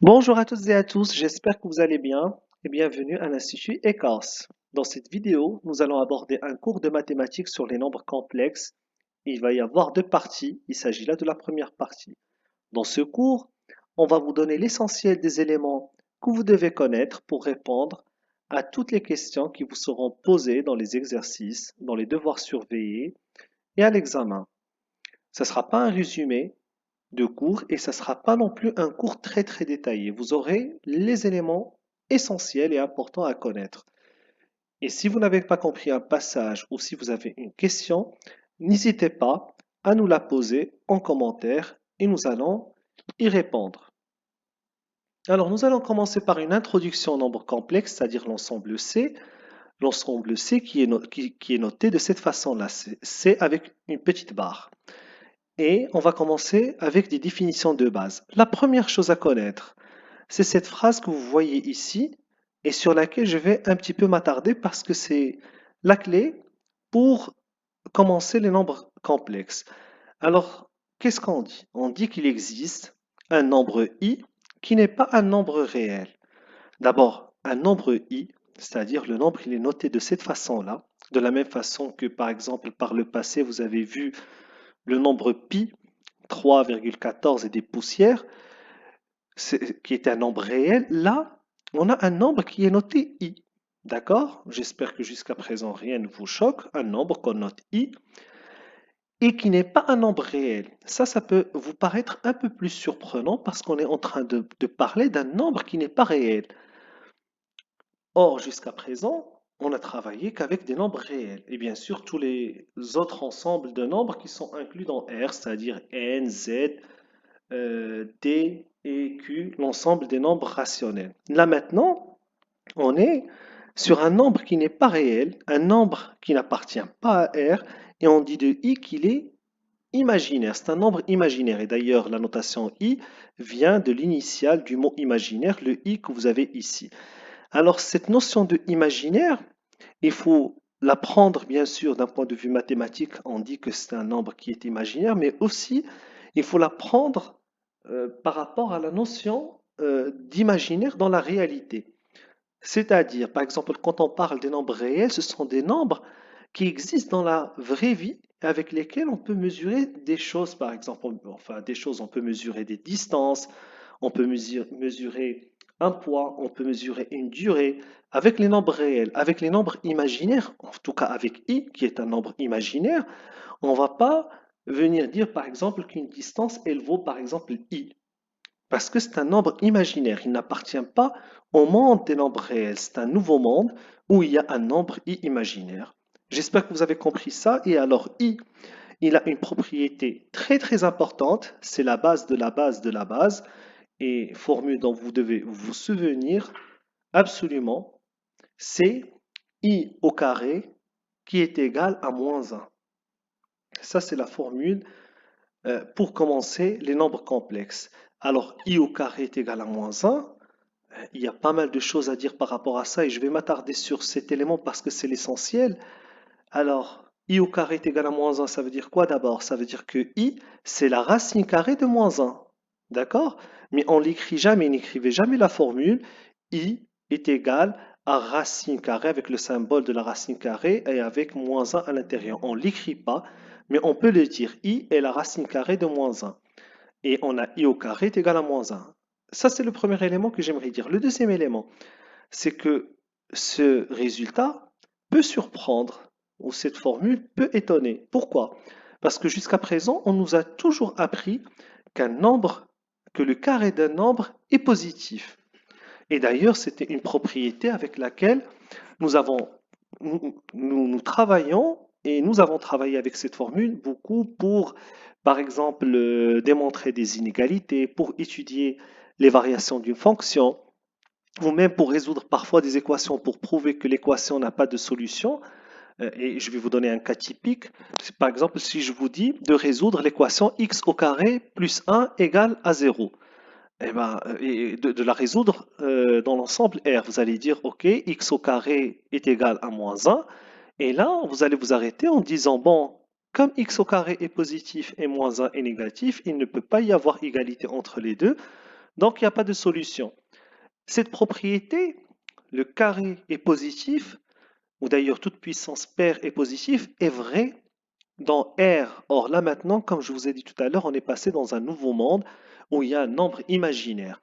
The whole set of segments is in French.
Bonjour à toutes et à tous, j'espère que vous allez bien et bienvenue à l'Institut ECARS. Dans cette vidéo, nous allons aborder un cours de mathématiques sur les nombres complexes. Il va y avoir deux parties, il s'agit là de la première partie. Dans ce cours, on va vous donner l'essentiel des éléments que vous devez connaître pour répondre à toutes les questions qui vous seront posées dans les exercices, dans les devoirs surveillés et à l'examen. Ce ne sera pas un résumé, de cours et ça ne sera pas non plus un cours très détaillé. Vous aurez les éléments essentiels et importants à connaître. Et si vous n'avez pas compris un passage ou si vous avez une question, n'hésitez pas à nous la poser en commentaire et nous allons y répondre. Alors, nous allons commencer par une introduction au nombre complexe, c'est-à-dire l'ensemble C. L'ensemble C qui est noté de cette façon-là, c'est avec une petite barre. Et on va commencer avec des définitions de base. La première chose à connaître, c'est cette phrase que vous voyez ici et sur laquelle je vais un petit peu m'attarder parce que c'est la clé pour commencer les nombres complexes. Alors, qu'est-ce qu'on dit? On dit qu'il existe un nombre i qui n'est pas un nombre réel. D'abord, un nombre i, c'est-à-dire le nombre, il est noté de cette façon-là, de la même façon que par exemple par le passé, vous avez vu le nombre pi, 3,14 et des poussières, qui est un nombre réel. Là, on a un nombre qui est noté i. D'accord? J'espère que jusqu'à présent, rien ne vous choque. Un nombre qu'on note i et qui n'est pas un nombre réel. Ça peut vous paraître un peu plus surprenant parce qu'on est en train de parler d'un nombre qui n'est pas réel. Or, jusqu'à présent, on a travaillé qu'avec des nombres réels. Et bien sûr, tous les autres ensembles de nombres qui sont inclus dans R, c'est-à-dire n, z, D et Q, l'ensemble des nombres rationnels. Là maintenant, on est sur un nombre qui n'est pas réel, un nombre qui n'appartient pas à R, et on dit de i qu'il est imaginaire. C'est un nombre imaginaire. Et d'ailleurs, la notation i vient de l'initiale du mot imaginaire, le i que vous avez ici. Alors, cette notion de imaginaire, il faut la prendre bien sûr d'un point de vue mathématique. On dit que c'est un nombre qui est imaginaire, mais aussi il faut la prendre par rapport à la notion d'imaginaire dans la réalité. C'est-à-dire, par exemple, quand on parle des nombres réels, ce sont des nombres qui existent dans la vraie vie et avec lesquels on peut mesurer des choses, par exemple, enfin des choses, on peut mesurer des distances, on peut mesurer un poids, on peut mesurer une durée. Avec les nombres réels, avec les nombres imaginaires, en tout cas avec i, qui est un nombre imaginaire, on ne va pas venir dire, par exemple, qu'une distance, elle vaut, par exemple, i. Parce que c'est un nombre imaginaire, il n'appartient pas au monde des nombres réels. C'est un nouveau monde où il y a un nombre i imaginaire. J'espère que vous avez compris ça. Et alors, i, il a une propriété très importante. C'est la base de la base de la base. Et formule dont vous devez vous souvenir absolument, c'est i au carré qui est égal à moins 1. Ça, c'est la formule pour commencer les nombres complexes. Alors, i au carré est égal à moins 1. Il y a pas mal de choses à dire par rapport à ça et je vais m'attarder sur cet élément parce que c'est l'essentiel. Alors, i au carré est égal à moins 1, ça veut dire quoi d'abord? Ça veut dire que i, c'est la racine carrée de moins 1. D'accord? Mais on l'écrit jamais, n'écrivez jamais la formule i est égal à racine carrée avec le symbole de la racine carrée et avec moins 1 à l'intérieur. On ne l'écrit pas, mais on peut le dire. I est la racine carrée de moins 1. Et on a i au carré est égal à moins 1. Ça, c'est le premier élément que j'aimerais dire. Le deuxième élément, c'est que ce résultat peut surprendre ou cette formule peut étonner. Pourquoi? Parce que jusqu'à présent, on nous a toujours appris qu'un nombre, que le carré d'un nombre est positif. Et d'ailleurs, c'était une propriété avec laquelle nous avons, nous travaillons et nous avons travaillé avec cette formule beaucoup pour, par exemple, démontrer des inégalités, pour étudier les variations d'une fonction, ou même pour résoudre parfois des équations, pour prouver que l'équation n'a pas de solution. Et je vais vous donner un cas typique. Par exemple, si je vous dis de résoudre l'équation x au carré plus 1 égale à 0. Eh ben, et de la résoudre dans l'ensemble R. Vous allez dire, OK, x au carré est égal à moins 1. Et là, vous allez vous arrêter en disant, bon, comme x au carré est positif et moins 1 est négatif, il ne peut pas y avoir égalité entre les deux. Donc, il n'y a pas de solution. Cette propriété, le carré est positif, ou d'ailleurs toute puissance paire est positive, est vraie dans R. Or là maintenant, comme je vous ai dit tout à l'heure, on est passé dans un nouveau monde où il y a un nombre imaginaire.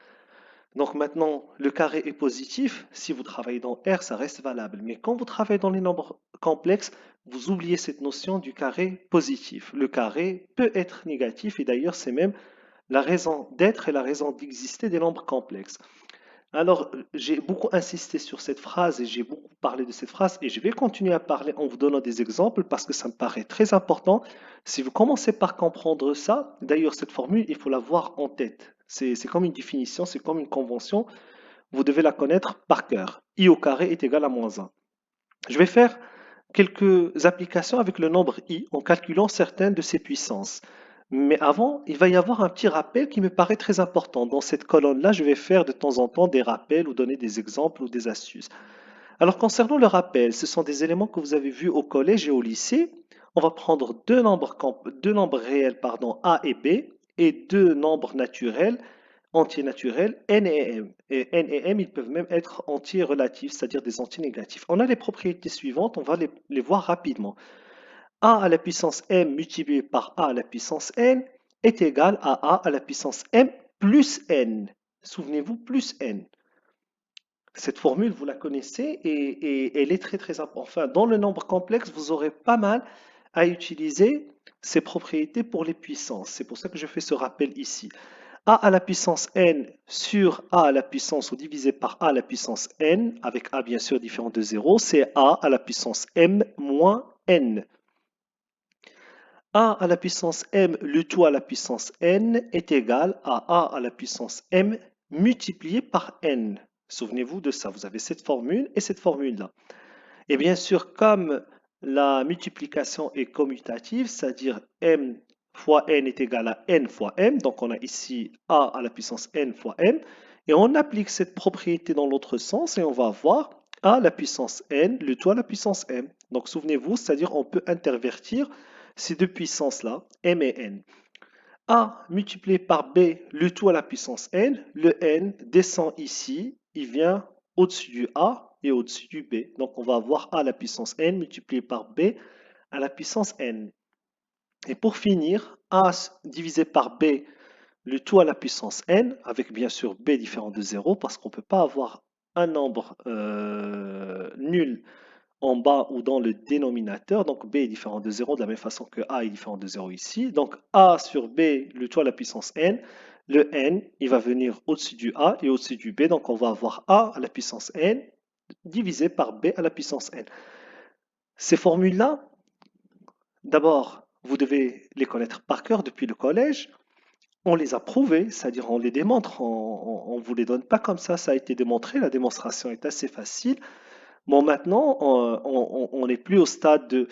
Donc maintenant, le carré est positif. Si vous travaillez dans R, ça reste valable. Mais quand vous travaillez dans les nombres complexes, vous oubliez cette notion du carré positif. Le carré peut être négatif et d'ailleurs, c'est même la raison d'être et la raison d'exister des nombres complexes. Alors, j'ai beaucoup insisté sur cette phrase et j'ai beaucoup parlé de cette phrase et je vais continuer à parler en vous donnant des exemples parce que ça me paraît très important. Si vous commencez par comprendre ça, d'ailleurs, cette formule, il faut l'avoir en tête. C'est comme une définition, c'est comme une convention. Vous devez la connaître par cœur. I au carré est égal à moins 1. Je vais faire quelques applications avec le nombre i en calculant certaines de ses puissances. Mais avant, il va y avoir un petit rappel qui me paraît très important. Dans cette colonne-là, je vais faire de temps en temps des rappels ou donner des exemples ou des astuces. Alors concernant le rappel, ce sont des éléments que vous avez vus au collège et au lycée. On va prendre deux nombres réels, pardon, a et b, et deux nombres naturels, entiers naturels, n et m. Et n et m, ils peuvent même être entiers relatifs, c'est-à-dire des entiers négatifs. On a les propriétés suivantes, on va les voir rapidement. A à la puissance m multiplié par a à la puissance n est égal à a à la puissance m plus n. Souvenez-vous, plus n. Cette formule, vous la connaissez et elle est très très importante. Enfin, dans le nombre complexe, vous aurez pas mal à utiliser ces propriétés pour les puissances. C'est pour ça que je fais ce rappel ici. A à la puissance n sur a à la puissance ou divisé par a à la puissance n, avec a bien sûr différent de 0, c'est a à la puissance m moins n. A à la puissance m, le tout à la puissance n, est égal à a à la puissance m multiplié par n. Souvenez-vous de ça, vous avez cette formule et cette formule-là. Et bien sûr, comme la multiplication est commutative, c'est-à-dire m fois n est égal à n fois m, donc on a ici a à la puissance n fois m, et on applique cette propriété dans l'autre sens et on va avoir a à la puissance n, le tout à la puissance m. Donc souvenez-vous, c'est-à-dire on peut intervertir ces deux puissances-là, m et n. A multiplié par b, le tout à la puissance n, le n descend ici, il vient au-dessus du a et au-dessus du b. Donc on va avoir a à la puissance n multiplié par b à la puissance n. Et pour finir, a divisé par b, le tout à la puissance n, avec bien sûr b différent de 0, parce qu'on ne peut pas avoir un nombre nul en bas ou dans le dénominateur. Donc b est différent de 0 de la même façon que a est différent de 0 ici. Donc a sur b, le tout à la puissance n. Le n, il va venir au-dessus du a et au-dessus du b. Donc on va avoir a à la puissance n divisé par b à la puissance n. Ces formules-là, d'abord, vous devez les connaître par cœur depuis le collège. On les a prouvées, c'est-à-dire on les démontre, on ne vous les donne pas comme ça a été démontré, la démonstration est assez facile. Bon, maintenant, on n'est plus au stade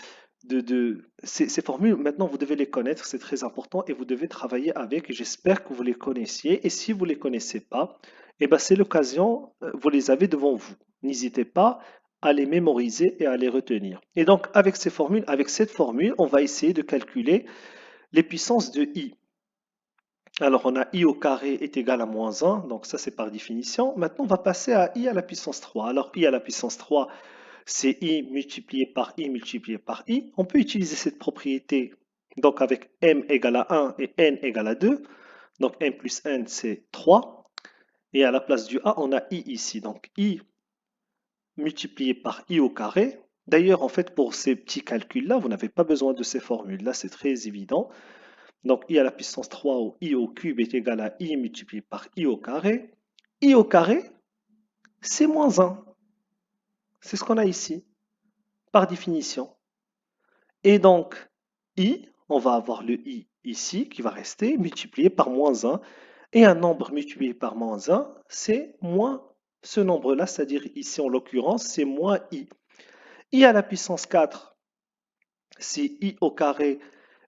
ces formules. Maintenant, vous devez les connaître, c'est très important, et vous devez travailler avec. Et j'espère que vous les connaissiez. Et si vous ne les connaissez pas, eh ben, c'est l'occasion, vous les avez devant vous. N'hésitez pas à les mémoriser et à les retenir. Et donc, avec ces formules, avec cette formule, on va essayer de calculer les puissances de i. Alors, on a i au carré est égal à moins 1, donc ça c'est par définition. Maintenant, on va passer à i à la puissance 3. Alors, i à la puissance 3, c'est i multiplié par i multiplié par i. On peut utiliser cette propriété donc avec m égale à 1 et n égale à 2. Donc m plus n, c'est 3. Et à la place du a, on a i ici. Donc i multiplié par i au carré. D'ailleurs, en fait, pour ces petits calculs-là, vous n'avez pas besoin de ces formules-là, c'est très évident. Donc i à la puissance 3 ou i au cube est égal à i multiplié par i au carré. I au carré, c'est moins 1. C'est ce qu'on a ici, par définition. Et donc, i, on va avoir le i ici qui va rester multiplié par moins 1. Et un nombre multiplié par moins 1, c'est moins ce nombre-là, c'est-à-dire ici en l'occurrence, c'est moins i. I à la puissance 4, c'est i au carré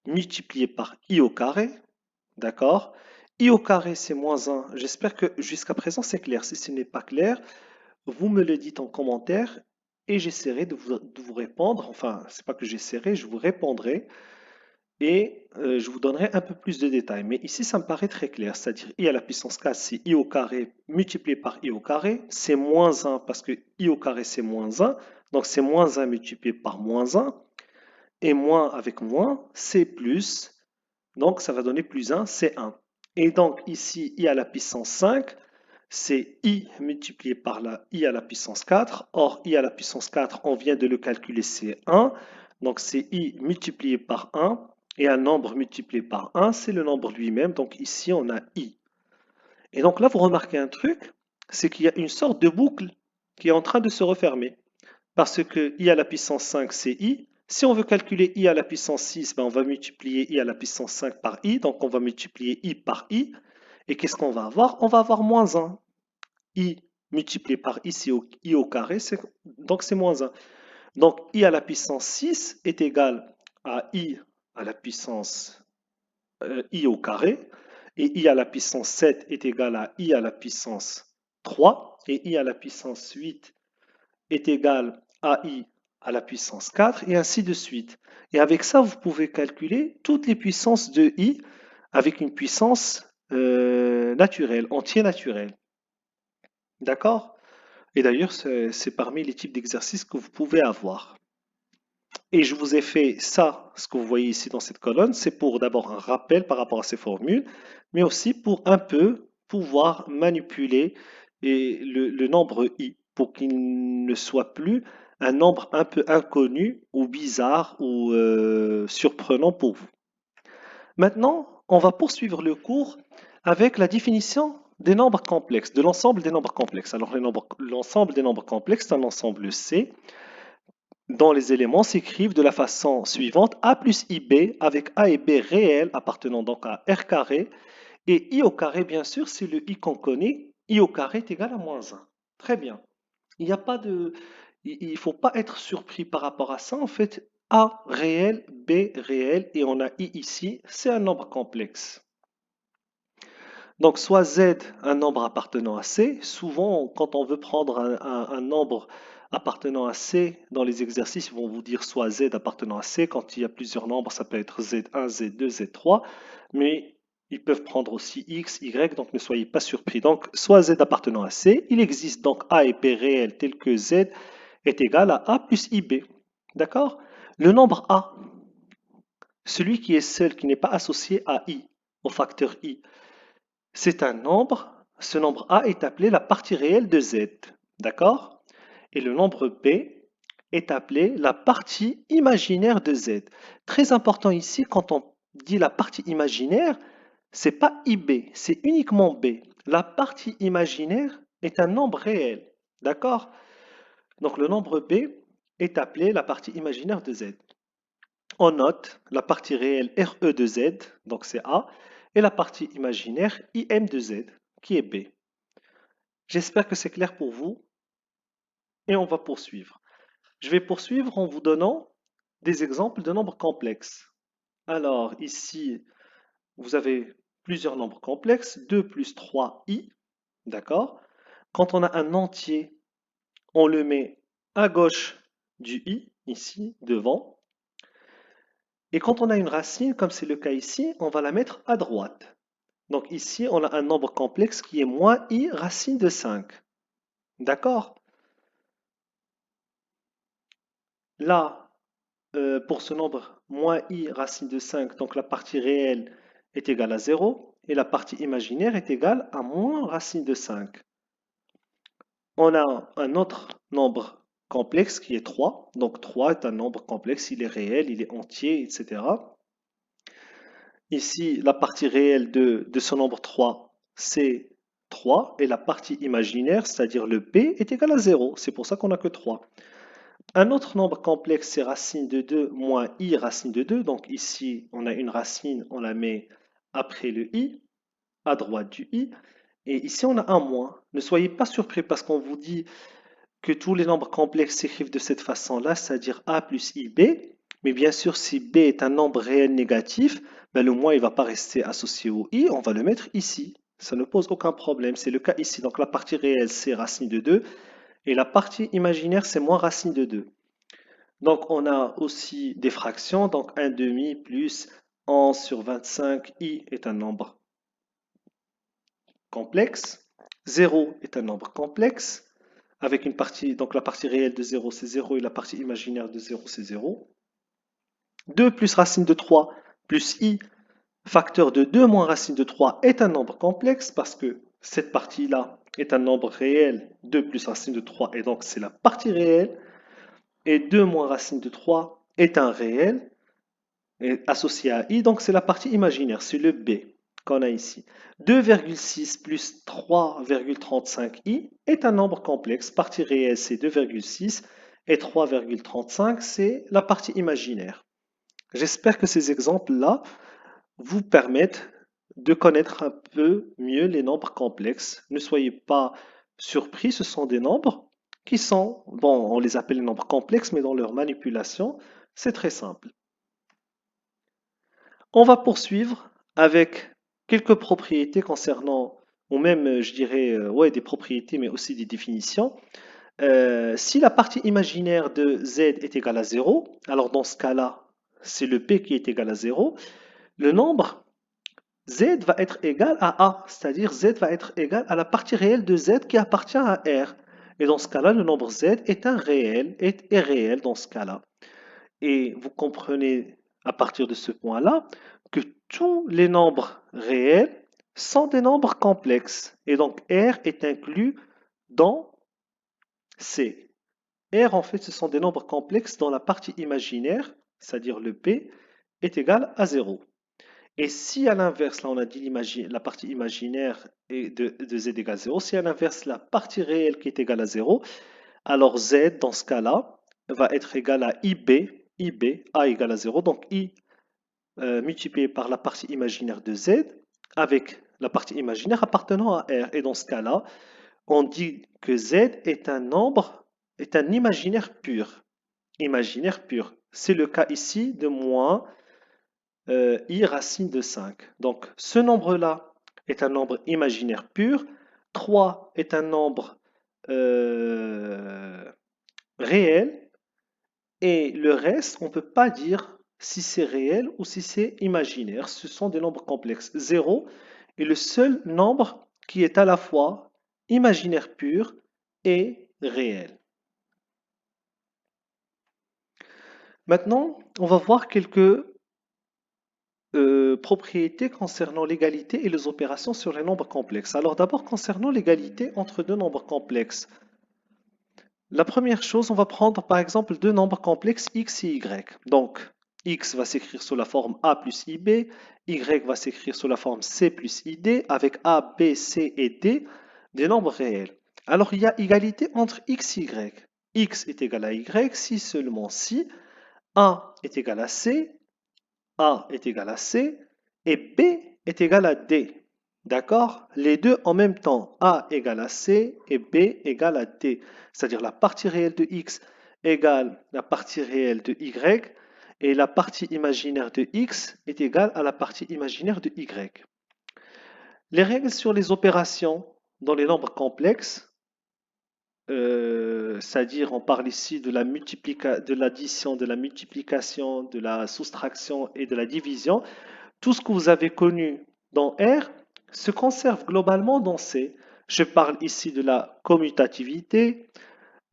multiplié par i au carré. D'accord? I au carré, c'est moins 1. J'espère que jusqu'à présent, c'est clair. Si ce n'est pas clair, vous me le dites en commentaire et j'essaierai de vous répondre. Enfin, c'est pas que j'essaierai, je vous répondrai. et je vous donnerai un peu plus de détails. Mais ici, ça me paraît très clair, c'est-à-dire i à la puissance 4, c'est i au carré multiplié par i au carré, c'est moins 1 parce que i au carré, c'est moins 1, donc c'est moins 1 multiplié par moins 1, et moins avec moins, c'est plus, donc ça va donner plus 1, c'est 1. Et donc ici, i à la puissance 5, c'est i multiplié par la i à la puissance 4. Or, i à la puissance 4, on vient de le calculer, c'est 1. Donc, c'est i multiplié par 1. Et un nombre multiplié par 1, c'est le nombre lui-même. Donc, ici, on a i. Et donc là, vous remarquez un truc, c'est qu'il y a une sorte de boucle qui est en train de se refermer. Parce que i à la puissance 5, c'est i. Si on veut calculer i à la puissance 6, ben on va multiplier i à la puissance 5 par i. Donc, on va multiplier i par i. Et qu'est-ce qu'on va avoir? On va avoir moins 1. I multiplié par ici i au carré, donc c'est moins 1. Donc i à la puissance 6 est égal à i à la puissance i au carré, et i à la puissance 7 est égal à i à la puissance 3, et i à la puissance 8 est égal à i à la puissance 4, et ainsi de suite. Et avec ça, vous pouvez calculer toutes les puissances de i avec une puissance naturelle, entier naturel. D'accord? Et d'ailleurs, c'est parmi les types d'exercices que vous pouvez avoir. Et je vous ai fait ça, ce que vous voyez ici dans cette colonne, c'est pour d'abord un rappel par rapport à ces formules, mais aussi pour un peu pouvoir manipuler le nombre i, pour qu'il ne soit plus un nombre un peu inconnu ou bizarre ou surprenant pour vous. Maintenant, on va poursuivre le cours avec la définition des nombres complexes, de l'ensemble des nombres complexes. Alors, l'ensemble des nombres complexes, c'est un ensemble C dont les éléments s'écrivent de la façon suivante: a plus ib avec a et b réels appartenant donc à r carré, et i au carré, bien sûr, c'est le i qu'on connaît, i au carré est égal à moins 1. Très bien. Il n'y a pas de, il ne faut pas être surpris par rapport à ça. En fait, a réel, b réel, et on a i ici, c'est un nombre complexe. Donc, soit Z, un nombre appartenant à C. Souvent, quand on veut prendre un nombre appartenant à C, dans les exercices, ils vont vous dire soit Z appartenant à C. Quand il y a plusieurs nombres, ça peut être Z1, Z2, Z3. Mais ils peuvent prendre aussi X, Y, donc ne soyez pas surpris. Donc, soit Z appartenant à C. Il existe donc A et B réels tels que Z est égal à A plus IB. D'accord? Le nombre A, celui qui est seul, qui n'est pas associé à I, au facteur I, c'est un nombre. Ce nombre A est appelé la partie réelle de Z. D'accord? Et le nombre B est appelé la partie imaginaire de Z. Très important ici, quand on dit la partie imaginaire, c'est pas IB, c'est uniquement B. La partie imaginaire est un nombre réel. D'accord? Donc le nombre B est appelé la partie imaginaire de Z. On note la partie réelle RE de Z, donc c'est A, et la partie imaginaire IM de Z, qui est B. J'espère que c'est clair pour vous et on va poursuivre. Je vais poursuivre en vous donnant des exemples de nombres complexes. Alors ici, vous avez plusieurs nombres complexes, 2 plus 3i, d'accord? Quand on a un entier, on le met à gauche du i, ici, devant. Et quand on a une racine, comme c'est le cas ici, on va la mettre à droite. Donc ici, on a un nombre complexe qui est moins i racine de 5. D'accord? Là, pour ce nombre, moins i racine de 5, donc la partie réelle est égale à 0, et la partie imaginaire est égale à moins racine de 5. On a un autre nombre complexe qui est 3. Donc 3 est un nombre complexe, il est réel, il est entier, etc. Ici, la partie réelle de ce nombre 3, c'est 3, et la partie imaginaire, c'est-à-dire le p, est égale à 0. C'est pour ça qu'on n'a que 3. Un autre nombre complexe, c'est racine de 2 moins i racine de 2. Donc ici, on a une racine, on la met après le i, à droite du i. Et ici, on a un moins. Ne soyez pas surpris parce qu'on vous dit que tous les nombres complexes s'écrivent de cette façon-là, c'est-à-dire a plus ib. Mais bien sûr, si b est un nombre réel négatif, ben le moins ne va pas rester associé au i, on va le mettre ici. Ça ne pose aucun problème. C'est le cas ici. Donc la partie réelle, c'est racine de 2. Et la partie imaginaire, c'est moins racine de 2. Donc on a aussi des fractions. Donc 1 demi plus 11 sur 25, i est un nombre complexe. 0 est un nombre complexe, avec une partie, donc la partie réelle de 0 c'est 0 et la partie imaginaire de 0 c'est 0. 2 plus racine de 3 plus i facteur de 2 moins racine de 3 est un nombre complexe parce que cette partie-là est un nombre réel, 2 plus racine de 3 et donc c'est la partie réelle, et 2 moins racine de 3 est un réel et associé à i, donc c'est la partie imaginaire, c'est le b qu'on a ici. 2,6 plus 3,35i est un nombre complexe, partie réelle c'est 2,6 et 3,35 c'est la partie imaginaire. J'espère que ces exemples-là vous permettent de connaître un peu mieux les nombres complexes. Ne soyez pas surpris, ce sont des nombres qui sont, bon, on les appelle les nombres complexes, mais dans leur manipulation, c'est très simple. On va poursuivre avec quelques propriétés concernant, ou même, je dirais, ouais, des propriétés, mais aussi des définitions. Si la partie imaginaire de z est égale à 0, alors dans ce cas-là, c'est le p qui est égal à 0. Le nombre z va être égal à a, c'est-à-dire z va être égal à la partie réelle de z qui appartient à R. Et dans ce cas-là, le nombre z est un réel, est réel dans ce cas-là. Et vous comprenez à partir de ce point-là que tous les nombres réels sont des nombres complexes. Et donc R est inclus dans C. R, en fait, ce sont des nombres complexes dont la partie imaginaire, c'est-à-dire le P, est égal à 0. Et si à l'inverse, là on a dit la partie imaginaire est de z égale 0, si à l'inverse la partie réelle qui est égale à 0, alors z dans ce cas-là va être égal à ib, a égale à 0, donc i multiplié par la partie imaginaire de z avec la partie imaginaire appartenant à R. Et dans ce cas-là, on dit que z est un nombre, est un imaginaire pur. Imaginaire pur. C'est le cas ici de moins i racine de 5. Donc ce nombre-là est un nombre imaginaire pur. 3 est un nombre réel. Et le reste, on ne peut pas dire si c'est réel ou si c'est imaginaire. Ce sont des nombres complexes. 0 est le seul nombre qui est à la fois imaginaire pur et réel. Maintenant, on va voir quelques propriétés concernant l'égalité et les opérations sur les nombres complexes. Alors d'abord, concernant l'égalité entre deux nombres complexes. La première chose, on va prendre par exemple deux nombres complexes x et y. Donc, x va s'écrire sous la forme a plus ib, y va s'écrire sous la forme c plus id, avec a, b, c et d, des nombres réels. Alors, il y a égalité entre x et y. X est égal à y si seulement si a est égal à c, a est égal à c et b est égal à d. D'accord? Les deux en même temps, a égale à c et b égale à d. C'est-à-dire la partie réelle de x égale la partie réelle de y et la partie imaginaire de x est égale à la partie imaginaire de y. Les règles sur les opérations dans les nombres complexes, c'est-à-dire on parle ici de de l'addition, de la multiplication, de la soustraction et de la division. Tout ce que vous avez connu dans R se conserve globalement dans C. Je parle ici de la commutativité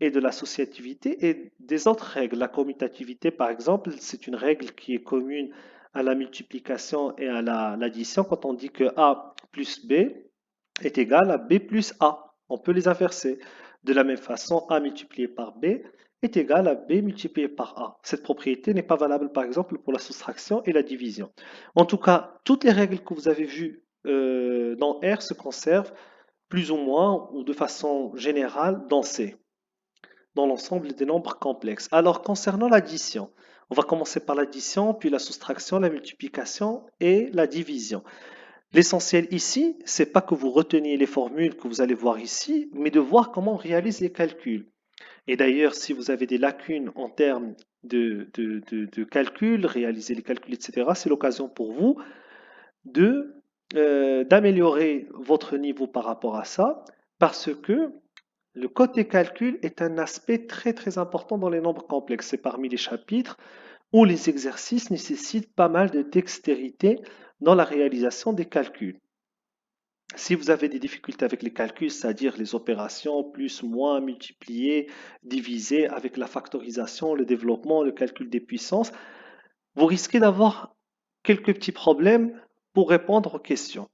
et de l'associativité et des autres règles. La commutativité, par exemple, c'est une règle qui est commune à la multiplication et à l'addition quand on dit que A plus B est égal à B plus A. On peut les inverser. De la même façon, A multiplié par B est égal à B multiplié par A. Cette propriété n'est pas valable, par exemple, pour la soustraction et la division. En tout cas, toutes les règles que vous avez vues dans R se conservent plus ou moins ou de façon générale dans C, dans l'ensemble des nombres complexes. Alors, concernant l'addition, on va commencer par l'addition, puis la soustraction, la multiplication et la division. L'essentiel ici, c'est pas que vous reteniez les formules que vous allez voir ici, mais de voir comment on réalise les calculs. Et d'ailleurs, si vous avez des lacunes en termes de calcul, réaliser les calculs, etc., c'est l'occasion pour vous de d'améliorer votre niveau par rapport à ça, parce que le côté calcul est un aspect très très important dans les nombres complexes. C'est parmi les chapitres où les exercices nécessitent pas mal de dextérité dans la réalisation des calculs. Si vous avez des difficultés avec les calculs, c'est-à-dire les opérations, plus, moins, multiplier, diviser, avec la factorisation, le développement, le calcul des puissances, vous risquez d'avoir quelques petits problèmes pour répondre aux questions.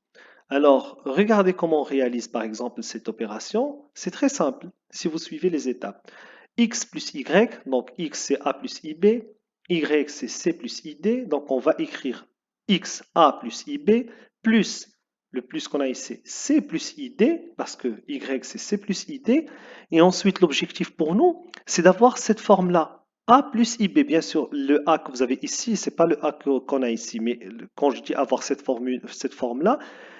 Alors, regardez comment on réalise par exemple cette opération. C'est très simple si vous suivez les étapes. X plus Y, donc X c'est A plus IB, Y c'est C plus ID, donc on va écrire X A plus IB plus le plus qu'on a ici, C plus ID, parce que Y c'est C plus ID, et ensuite l'objectif pour nous, c'est d'avoir cette forme-là, A plus IB. Bien sûr, le A que vous avez ici, c'est pas le A qu'on a ici, mais quand je dis avoir cette forme-là,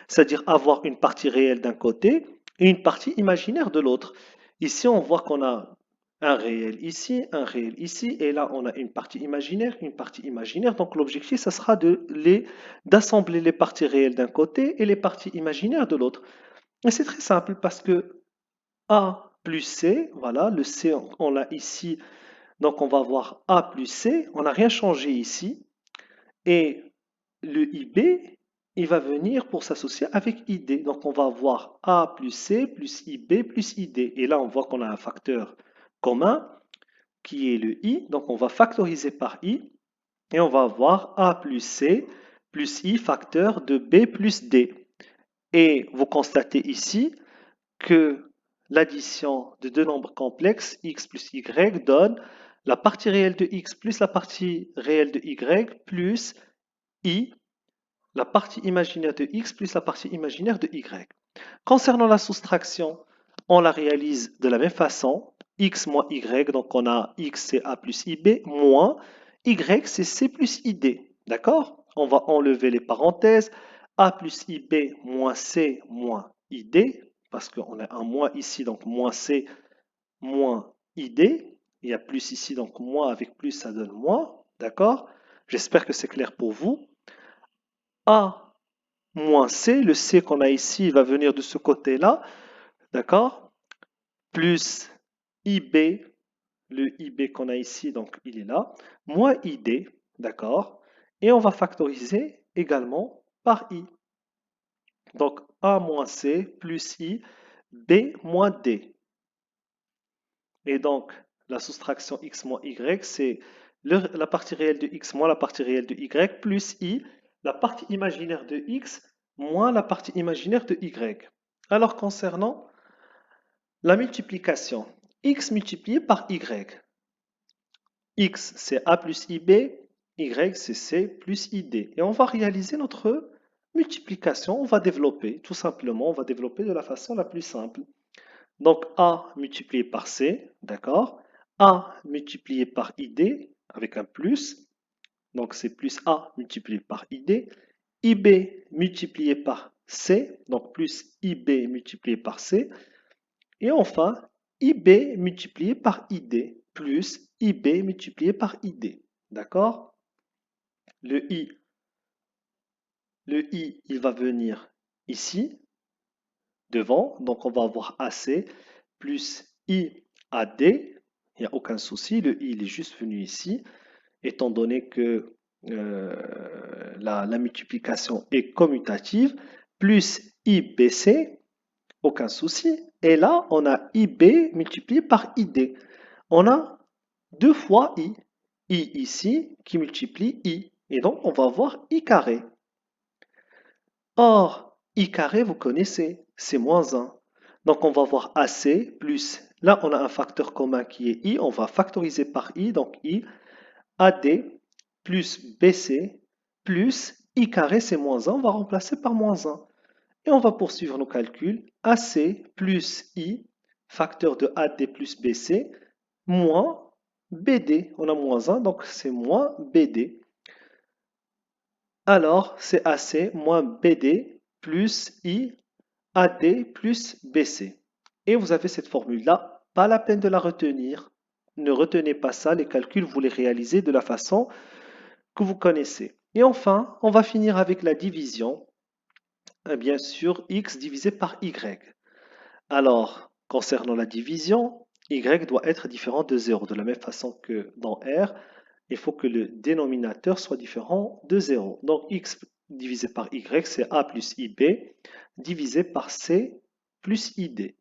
c'est-à-dire avoir une partie réelle d'un côté et une partie imaginaire de l'autre. Ici, on voit qu'on a un réel ici, un réel ici, et là, on a une partie imaginaire, une partie imaginaire. Donc, l'objectif, ça sera d'assembler les parties réelles d'un côté et les parties imaginaires de l'autre. Et c'est très simple parce que A plus C, voilà, le C, on l'a ici, donc on va avoir A plus C, on n'a rien changé ici, et le IB, il va venir pour s'associer avec ID. Donc on va avoir A plus C plus IB plus ID. Et là, on voit qu'on a un facteur commun qui est le I. Donc on va factoriser par I et on va avoir A plus C plus I facteur de B plus D. Et vous constatez ici que l'addition de deux nombres complexes, x plus y, donne la partie réelle de x plus la partie réelle de y plus i, la partie imaginaire de x plus la partie imaginaire de y. Concernant la soustraction, on la réalise de la même façon. X moins y, donc on a x c'est a plus ib, moins y c'est c plus id. D'accord? On va enlever les parenthèses. A plus ib moins c moins id, parce qu'on a un moins ici, donc moins c moins id. Il y a plus ici, donc moins avec plus, ça donne moins. D'accord? J'espère que c'est clair pour vous. A moins C, le C qu'on a ici, il va venir de ce côté-là, d'accord? Plus IB, le IB qu'on a ici, donc il est là, moins ID, d'accord? Et on va factoriser également par I. Donc A moins C plus I, B moins D. Et donc la soustraction X moins Y, c'est la partie réelle de X moins la partie réelle de Y plus I, la partie imaginaire de X moins la partie imaginaire de Y. Alors concernant la multiplication, X multiplié par Y. X c'est A plus IB, Y c'est C plus ID. Et on va réaliser notre multiplication, on va développer, tout simplement, on va développer de la façon la plus simple. Donc A multiplié par C, d'accord? A multiplié par ID avec un plus, donc c'est plus A multiplié par ID. IB multiplié par C, donc plus IB multiplié par C. Et enfin, IB multiplié par ID plus IB multiplié par ID. D'accord? Le I, il va venir ici, devant. Donc on va avoir AC plus IAD. Il n'y a aucun souci. Le I, il est juste venu ici, étant donné que la multiplication est commutative, plus IBC, aucun souci. Et là, on a IB multiplié par ID. On a deux fois I. I ici qui multiplie I. Et donc, on va avoir I carré. Or, I carré, vous connaissez, c'est moins 1. Donc, on va voir AC plus, là, on a un facteur commun qui est I. On va factoriser par I. Donc, I, AD plus BC plus I carré, c'est moins 1. On va remplacer par moins 1. Et on va poursuivre nos calculs. AC plus I, facteur de AD plus BC, moins BD. On a moins 1, donc c'est moins BD. Alors, c'est AC moins BD plus I, AD plus BC. Et vous avez cette formule-là. Pas la peine de la retenir. Ne retenez pas ça. Les calculs, vous les réalisez de la façon que vous connaissez. Et enfin, on va finir avec la division. Bien sûr, x divisé par y. Alors, concernant la division, y doit être différent de 0, de la même façon que dans R. il faut que le dénominateur soit différent de 0. Donc x divisé par y, c'est a plus ib, divisé par c plus id.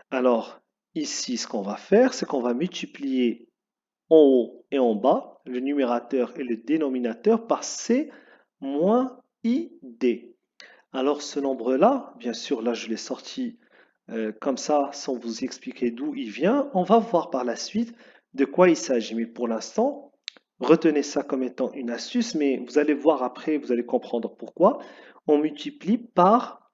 Alors, ici, ce qu'on va faire, c'est qu'on va multiplier en haut et en bas, le numérateur et le dénominateur, par c moins id. Alors, ce nombre-là, bien sûr, là, je l'ai sorti comme ça, sans vous expliquer d'où il vient. On va voir par la suite de quoi il s'agit. Mais pour l'instant, retenez ça comme étant une astuce, mais vous allez voir après, vous allez comprendre pourquoi. On multiplie par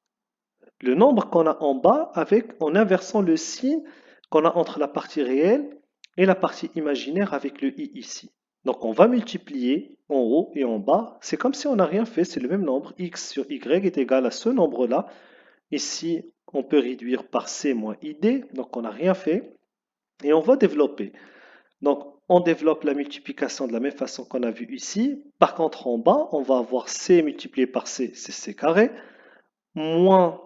le nombre qu'on a en bas en inversant le signe qu'on a entre la partie réelle et la partie imaginaire avec le i ici. Donc on va multiplier en haut et en bas. C'est comme si on n'a rien fait, c'est le même nombre. X sur y est égal à ce nombre-là. Ici, on peut réduire par c moins id, donc on n'a rien fait. Et on va développer. Donc on développe la multiplication de la même façon qu'on a vu ici. Par contre, en bas, on va avoir c multiplié par c, c'est c carré, moins,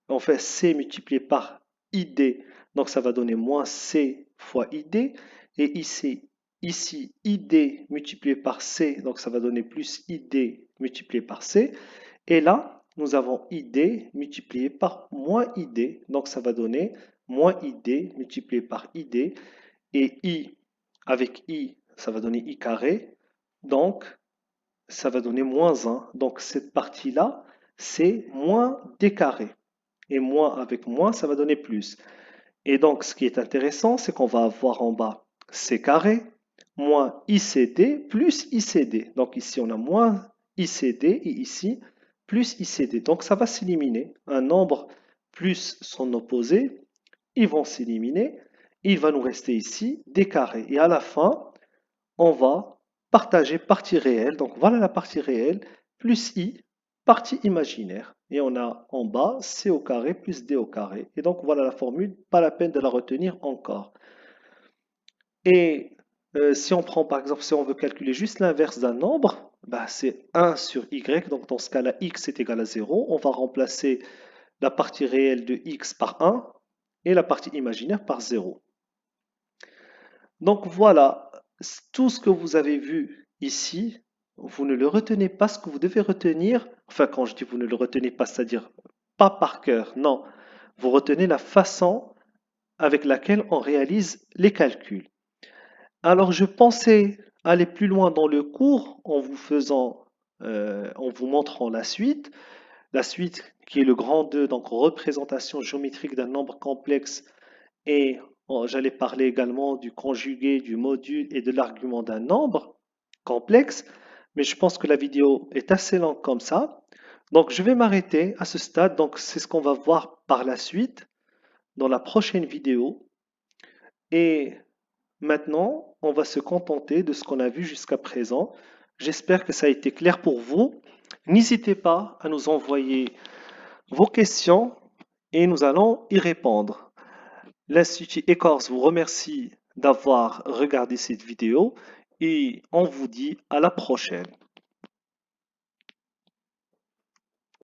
on fait c multiplié par id, donc ça va donner moins c fois id. Et ici id multiplié par c, donc ça va donner plus id multiplié par c. Et là, nous avons id multiplié par moins id, donc ça va donner moins id multiplié par id. Et i avec i, ça va donner i carré, donc ça va donner moins 1. Donc cette partie-là, c'est moins d carré. Et moins avec moins, ça va donner plus. Et donc ce qui est intéressant, c'est qu'on va avoir en bas c carré moins icd plus icd. Donc ici, on a moins icd et ici, plus icd. Donc ça va s'éliminer. Un nombre plus son opposé, ils vont s'éliminer. Il va nous rester ici d carré. Et à la fin, on va partager partie réelle. Donc voilà la partie réelle, plus i, partie imaginaire. Et on a en bas c au carré plus d au carré. Et donc voilà la formule, pas la peine de la retenir encore. Et si on prend par exemple, si on veut calculer juste l'inverse d'un nombre, bah, c'est 1 sur y. Donc dans ce cas-là, x est égal à 0. On va remplacer la partie réelle de x par 1 et la partie imaginaire par 0. Donc voilà, tout ce que vous avez vu ici, vous ne le retenez pas. Ce que vous devez retenir, enfin quand je dis vous ne le retenez pas, c'est-à-dire pas par cœur, non. Vous retenez la façon avec laquelle on réalise les calculs. Alors je pensais aller plus loin dans le cours en en vous montrant la suite. La suite qui est le grand 2, donc représentation géométrique d'un nombre complexe, et j'allais parler également du conjugué, du module et de l'argument d'un nombre complexe, mais je pense que la vidéo est assez longue comme ça. Donc je vais m'arrêter à ce stade. Donc c'est ce qu'on va voir par la suite dans la prochaine vidéo. Et maintenant, on va se contenter de ce qu'on a vu jusqu'à présent. J'espère que ça a été clair pour vous. N'hésitez pas à nous envoyer vos questions et nous allons y répondre. L'Institut Écorce vous remercie d'avoir regardé cette vidéo et on vous dit à la prochaine.